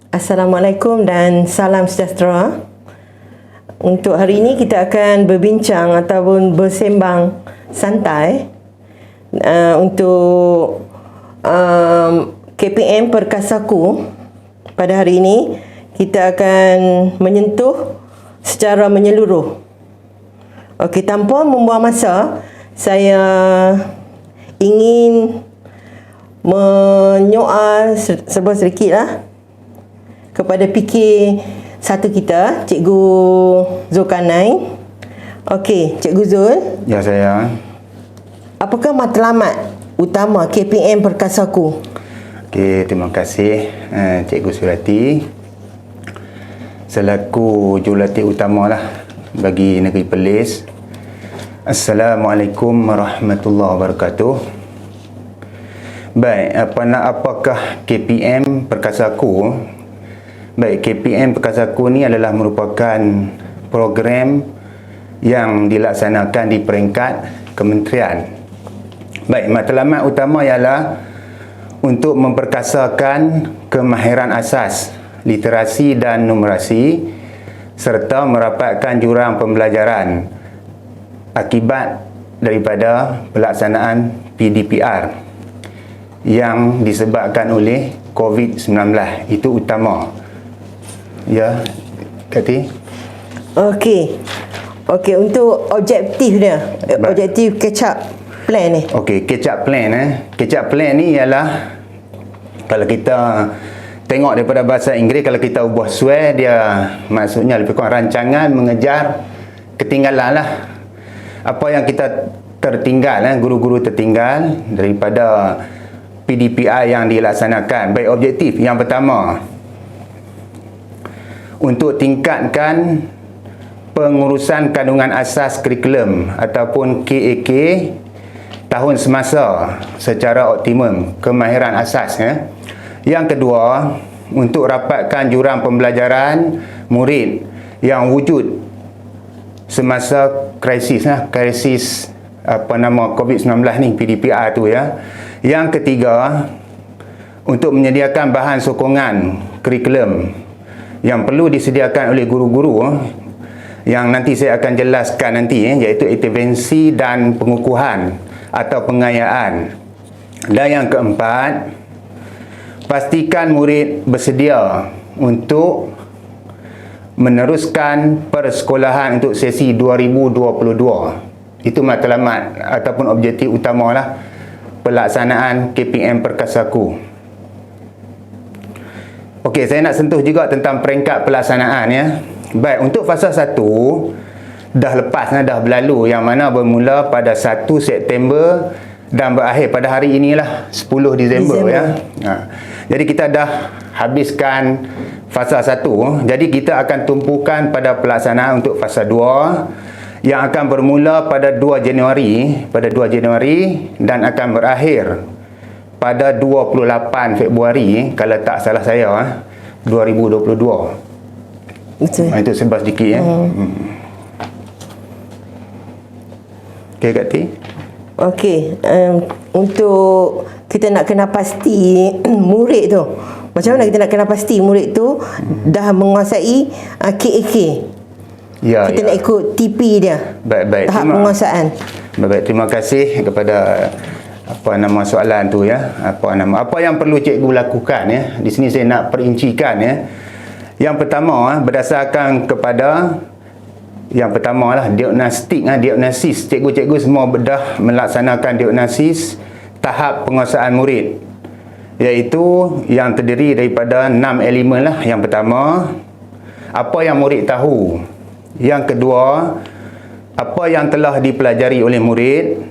Assalamualaikum dan salam sejahtera. Untuk hari ini kita akan berbincang ataupun bersembang santai untuk KPM Perkasaku. Pada hari ini kita akan menyentuh secara menyeluruh. Okey, tanpa membuang masa, saya ingin menyoal serba sedikitlah kepada fikir satu kita, Cikgu Zulkarnain. Okey, Cikgu Zul. Ya, saya. Apakah matlamat utama KPM Perkasaku? Okey, terima kasih Cikgu Surati. Selaku jurulatih utamalah bagi Negeri Perlis. Assalamualaikum warahmatullahi wabarakatuh. Baik, apakah KPM Perkasaku? Baik, KPM Perkasaku ni adalah merupakan program yang dilaksanakan di peringkat kementerian. Baik, matlamat utama ialah untuk memperkasakan kemahiran asas, literasi dan numerasi serta merapatkan jurang pembelajaran akibat daripada pelaksanaan PDPR yang disebabkan oleh COVID-19. Itu utama. Ya, Kati. Okey, untuk objektif dia, objektif catch-up plan ni. Okey, catch-up plan catch-up plan ni ialah, kalau kita tengok daripada bahasa Inggeris, kalau kita ubah swear, dia maksudnya lebih kurang rancangan mengejar ketinggalan lah. Apa yang kita tertinggal, guru-guru tertinggal daripada PDPR yang dilaksanakan. Baik, objektif yang pertama, untuk tingkatkan pengurusan kandungan asas kurikulum ataupun KAK tahun semasa secara optimum, kemahiran asas. Yang kedua, untuk rapatkan jurang pembelajaran murid yang wujud semasa krisis COVID-19 ni, PDPR tu ya. Yang ketiga, untuk menyediakan bahan sokongan kurikulum yang perlu disediakan oleh guru-guru yang nanti saya akan jelaskan nanti, iaitu intervensi dan pengukuhan atau pengayaan. Dan yang keempat, pastikan murid bersedia untuk meneruskan persekolahan untuk sesi 2022. Itu matlamat ataupun objektif utamalah pelaksanaan KPM Perkasaku. Okey, saya nak sentuh juga tentang peringkat pelaksanaan ya. Baik, untuk fasa 1 dah lepas, dah berlalu, yang mana bermula pada 1 September dan berakhir pada hari inilah 10 Disember. Ya. Jadi kita dah habiskan fasa 1. Jadi kita akan tumpukan pada pelaksanaan untuk fasa 2 yang akan bermula pada 2 Januari dan akan berakhir pada 28 Februari kalau tak salah saya 2022. Betul. Itu sebab sedikit ya. Okey, Kak T. Okey, untuk kita nak kena pasti murid tu, macam mana kita nak kena pasti murid tu dah menguasai KAK? Ya, kita nak ikut TP dia. Baik. Tahap penguasaan. Baik, terima kasih kepada soalan tu ya. Apa yang perlu cikgu lakukan ya. Di sini saya nak perincikan ya. Yang pertama, berdasarkan kepada yang pertama lah diagnosis. Cikgu-cikgu semua dah melaksanakan diagnosis tahap penguasaan murid, iaitu yang terdiri daripada 6 elemen lah. Yang pertama, apa yang murid tahu. Yang kedua, apa yang telah dipelajari oleh murid.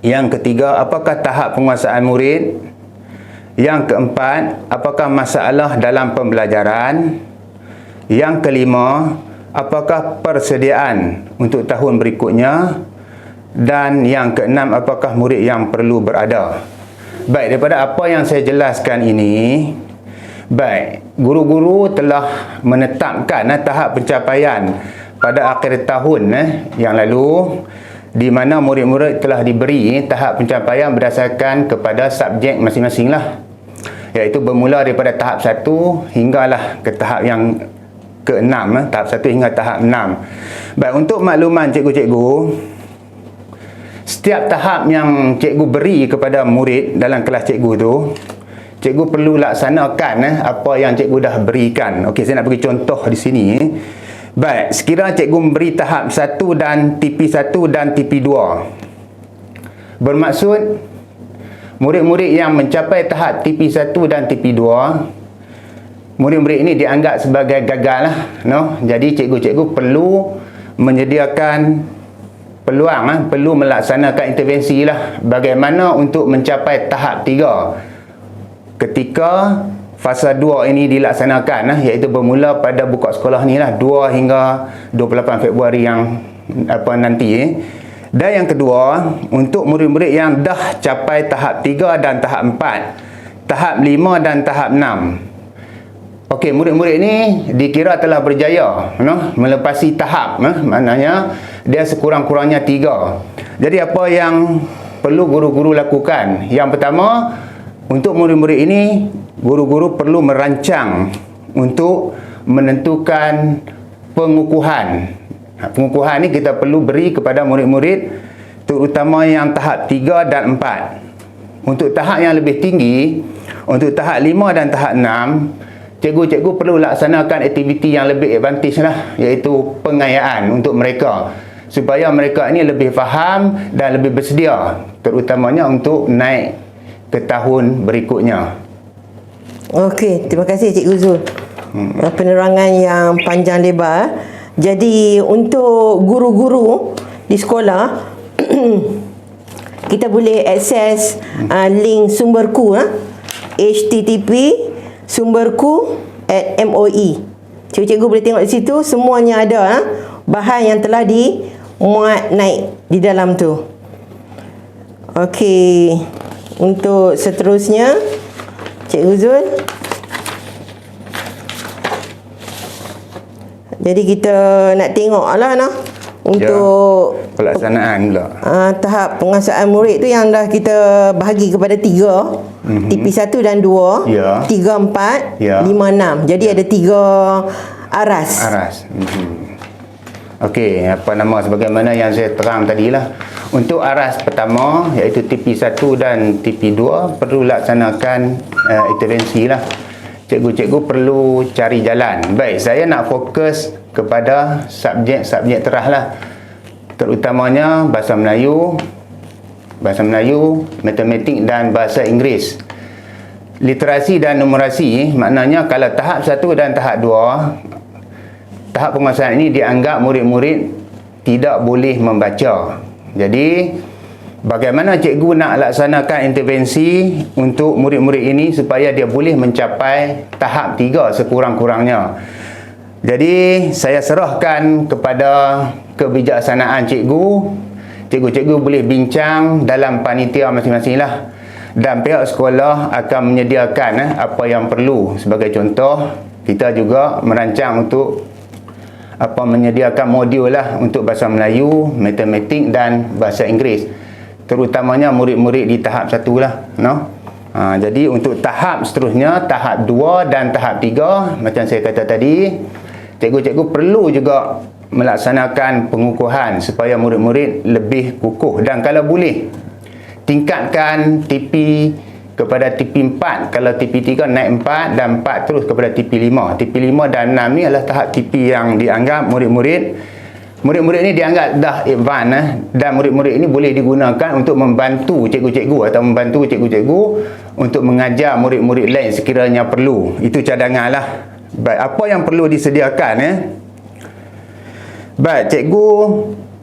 Yang ketiga, apakah tahap penguasaan murid. Yang keempat, apakah masalah dalam pembelajaran. Yang kelima, apakah persediaan untuk tahun berikutnya. Dan yang keenam, apakah murid yang perlu berada. Baik, daripada apa yang saya jelaskan ini, baik, guru-guru telah menetapkan tahap pencapaian pada akhir tahun yang lalu, di mana murid-murid telah diberi tahap pencapaian berdasarkan kepada subjek masing-masing lah. iaitu bermula daripada tahap 1 hinggalah ke tahap yang ke-6, tahap 1 hingga tahap 6. Baik, untuk makluman cikgu-cikgu, setiap tahap yang cikgu beri kepada murid dalam kelas cikgu tu, cikgu perlu laksanakan apa yang cikgu dah berikan. Okey, saya nak bagi contoh di sini. Baik, sekiranya cikgu memberi tahap 1 dan TP1 dan TP2. Bermaksud murid-murid yang mencapai tahap TP1 dan TP2, murid-murid ini dianggap sebagai gagal lah, no? Jadi cikgu-cikgu perlu menyediakan peluang, perlu melaksanakan intervensi lah bagaimana untuk mencapai tahap 3 ketika fasa 2 ini dilaksanakan, iaitu bermula pada buka sekolah ni lah, 2 hingga 28 Februari yang nanti. Dan yang kedua, untuk murid-murid yang dah capai tahap 3 dan tahap 4, tahap 5 dan tahap 6. Okey, murid-murid ini dikira telah berjaya, no? Melepasi tahap, maknanya dia sekurang-kurangnya 3. Jadi apa yang perlu guru-guru lakukan? Yang pertama, untuk murid-murid ini, guru-guru perlu merancang untuk menentukan pengukuhan. Pengukuhan ni kita perlu beri kepada murid-murid terutama yang tahap 3 dan 4. Untuk tahap yang lebih tinggi, untuk tahap 5 dan tahap 6, cikgu-cikgu perlu laksanakan aktiviti yang lebih advantage lah, iaitu pengayaan untuk mereka supaya mereka ini lebih faham dan lebih bersedia, terutamanya untuk naik ke tahun berikutnya. Okey, terima kasih Cikgu Zul. Penerangan yang panjang lebar. Jadi untuk guru-guru di sekolah kita boleh akses link sumberku, http sumberku@MOE. Cikgu-cikgu boleh tengok di situ, semuanya ada bahan yang telah dimuat naik di dalam tu. Okey, untuk seterusnya Cikgu Zul, jadi kita nak tengok lah untuk pelaksanaan pula. Tahap penguasaan murid tu yang dah kita bahagi kepada 3, TP1 dan 2, 3, 4, 5, 6. Jadi ada 3 aras. Okey, sebagaimana yang saya terang tadilah. Untuk aras pertama, iaitu TP1 dan TP2, perlu laksanakan intervensi lah. Cikgu-cikgu perlu cari jalan. Baik, saya nak fokus kepada subjek-subjek terah lah, terutamanya bahasa Melayu, matematik dan bahasa Inggeris. Literasi dan numerasi, maknanya kalau tahap 1 dan tahap 2, tahap penguasaan ini dianggap murid-murid tidak boleh membaca. Jadi bagaimana cikgu nak laksanakan intervensi untuk murid-murid ini supaya dia boleh mencapai tahap 3 sekurang-kurangnya. Jadi saya serahkan kepada kebijaksanaan cikgu. Cikgu-cikgu boleh bincang dalam panitia masing-masing lah, dan pihak sekolah akan menyediakan apa yang perlu. Sebagai contoh, kita juga merancang untuk menyediakan modul lah untuk bahasa Melayu, matematik dan bahasa Inggeris, terutamanya murid-murid di tahap 1 lah, no? Jadi untuk tahap seterusnya, tahap 2 dan tahap 3, macam saya kata tadi, cikgu-cikgu perlu juga melaksanakan pengukuhan supaya murid-murid lebih kukuh, dan kalau boleh tingkatkan TP kepada TP4, kalau TP3 naik 4 dan 4 terus kepada TP5. TP5 dan 6 ni adalah tahap TP yang dianggap murid-murid ini dianggap dah advance, dan murid-murid ini boleh digunakan untuk membantu cikgu-cikgu atau membantu cikgu-cikgu untuk mengajar murid-murid lain sekiranya perlu. Itu cadangan lah. Baik, apa yang perlu disediakan Baik, cikgu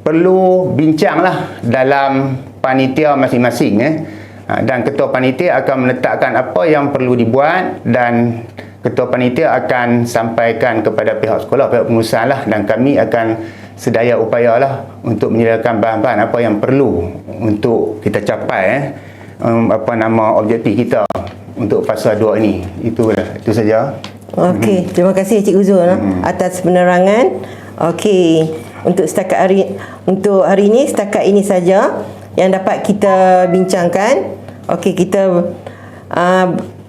perlu bincanglah dalam panitia masing-masing dan ketua panitia akan meletakkan apa yang perlu dibuat, dan ketua panitia akan sampaikan kepada pihak sekolah, pihak pengurusan lah, dan kami akan sedaya upayalah untuk menyediakan bahan-bahan apa yang perlu untuk kita capai objektif kita untuk fasa 2 ini. Itu saja. Okey, terima kasih Cikgu Zul atas penerangan. Okey, untuk hari ini setakat ini saja yang dapat kita bincangkan. Okey, kita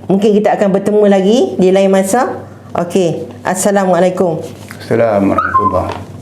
Mungkin kita akan bertemu lagi di lain masa. Okey. Assalamualaikum. Assalamualaikum warahmatullahi wabarakatuh.